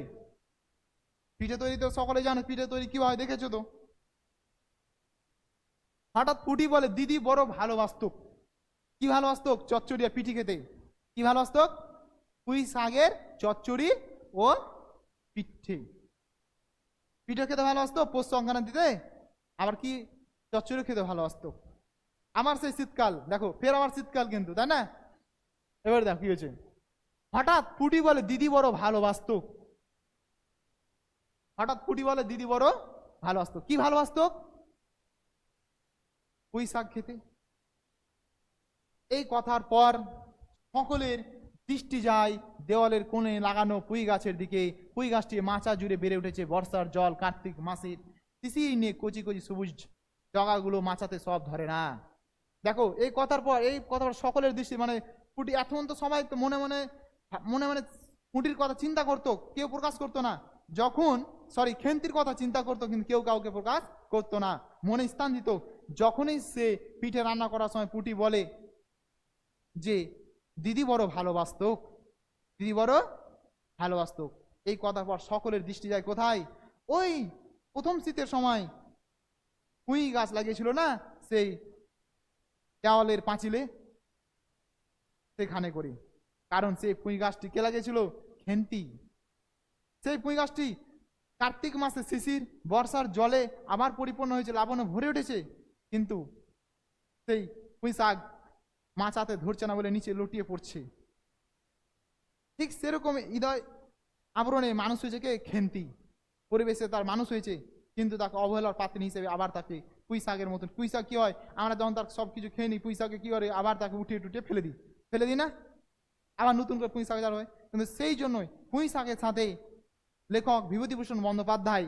পিঠে তৈরি তো সকলে জানো, পিঠে তৈরি কি হয়, দেখেছো তো। হঠাৎ পুটি বলে, দিদি বড় ভালোবাসত। কি ভালোবাসত? চচ্চড়ি আর পিঠে খেতে। কি ভালোবাসতো? পুঁই শাকের চচ্চড়ি ও পিঠে। পিঠে খেতে ভালোবাসতো পৌষ সংক্রান্তিতে, আবার কি চচ্চড়ি খেতে ভালোবাসতো। আমার সেই শীতকাল, দেখো ফের আমার শীতকাল কিন্তু, তাই না? এবার দেখো কি হয়েছে, হঠাৎ পুটি বলে দিদি বড় ভালোবাসতো। হঠাৎ পুটি বলে দিদি বড় ভালোবাসতো। কি ভালোবাসতো? পুঁই শাক খেতে। এই কথার পর সকলের দৃষ্টি যায় দেওয়ালের কোণে লাগানো পুঁই গাছের দিকে। পুঁই গাছটি মাচা জুড়ে বেড়ে উঠেছে বর্ষার জল, কার্তিক মাসের শিশির নিয়ে কচি কচি সবুজ ডগাগুলো মাচাতে সব ধরে না। দেখো এই কথার পর, এই কথার সকলের দৃষ্টি, মানে পুটি এখন তো সবাই তো মনে মনে মনে মনে পুটির কথা চিন্তা করতো, কেউ প্রকাশ করতো না। যখন খেন্তির কথা চিন্তা করতো, কিন্তু কেউ কাউকে প্রকাশ করতো না, মনে স্থান দিত। যখনই সে পিঠে রান্না করার সময় পুটি বলে যে দিদি বড় ভালোবাসতো, দিদি বড় ভালোবাসতো, এই কথার পর সকলের দৃষ্টি যায় কোথায়? ওই প্রথম শীতের সময় পুঁই গাছ লাগিয়েছিল না সেই দেওয়ালের পাঁচিলে, সেখানে করে। কারণ সেই পুঁই গাছটি কে লাগিয়েছিল? খেন্তি। সেই পুঁই গাছটি কার্তিক মাসে শিশির বর্ষার জলে আবার পরিপূর্ণ হয়েছে, লাবণে ভরে উঠেছে, কিন্তু সেই পুঁই শাক মাচাতে ধরছে না বলে নিচে লুটিয়ে পড়ছে। ঠিক সেরকম হৃদয় আবরণে মানুষ হয়েছে কে? খেন্তি। পরিবেশে তার মানুষ হয়েছে, কিন্তু তাকে অবহেলার পাত্রী হিসেবে আবার তাকে পুঁই শাকের মতন। পুঁই শাক কি হয়, আমরা যখন তার সব কিছু খেয়ে নিই, পুঁই শাকে কি করে আবার তাকে উঠিয়ে টুটিয়ে ফেলে দিই না, আবার নতুন করে পুঁই শাক চাল হয়। কিন্তু সেই জন্যই পুঁই শাকের সাথে লেখক বিভূতিভূষণ বন্দ্যোপাধ্যায়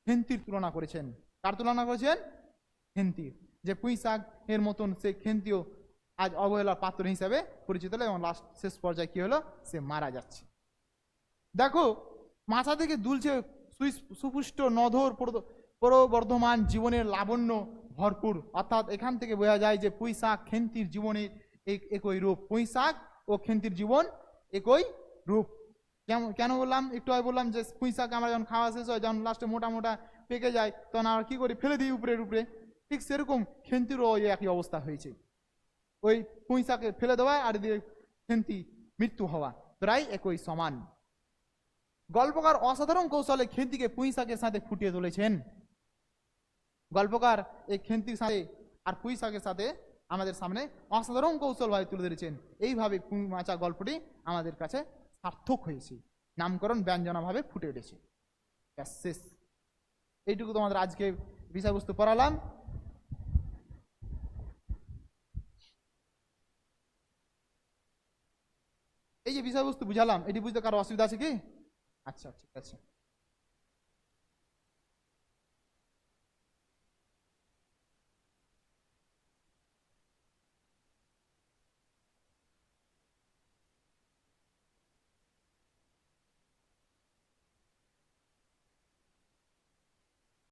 খেন্তির তুলনা করেছেন। কার তুলনা করেছেন? খেন্তির। যে পুঁই শাক এর মতন সে খেন্তিও আজ অবহেলার পাত্র হিসাবে পরিচিত হলো, এবং লাস্ট শেষ পর্যায়ে কি হলো, সে মারা যাচ্ছে। দেখো মাথা থেকে দুলছে সুপুষ্ট নধর প্রবর্ধমান জীবনের লাবণ্য ভরপুর। অর্থাৎ এখান থেকে বোঝা যায় যে পুঁই শাক খেন্তির জীবনের একই রূপ। পুঁই শাক ও খেন্তির জীবন একই রূপ। কেন বললাম? একটু আগে বললাম যে পুঁই শাক আমরা যখন খাওয়া শেষ হয়, যখন লাস্টে মোটা মোটা পেকে যায়, তখন আমরা কি করি? ফেলে দিই উপরে উপরে। ঠিক সেরকম খেন্তিরও ওই একই অবস্থা হয়েছে। ওই পুঁই শাকে ফেলে দেওয়া আর দিয়ে খেন্তি মৃত্যু হওয়া প্রায় একই সমান। গল্পকার অসাধারণ কৌশলে খেন্তিকে পুঁই শাকের সাথে ফুটিয়ে তুলেছেন। গল্পকার এই খেন্তির সাথে আর পুঁই শাকের সাথে আমাদের সামনে অসাধারণ কৌশলভাবে তুলে ধরেছেন। এইভাবে পুঁই মাচা গল্পটি আমাদের কাছে সার্থক হয়েছে, নামকরণ ব্যঞ্জনাভাবে ফুটে উঠেছে। শেষ। এইটুকু তোমাদের আজকে বিষয়বস্তু পড়ালাম। এই যে বিষয়বস্তু বুঝালাম, এটি বুঝতে কারো অসুবিধা আছে কি? আচ্ছা, ঠিক আছে।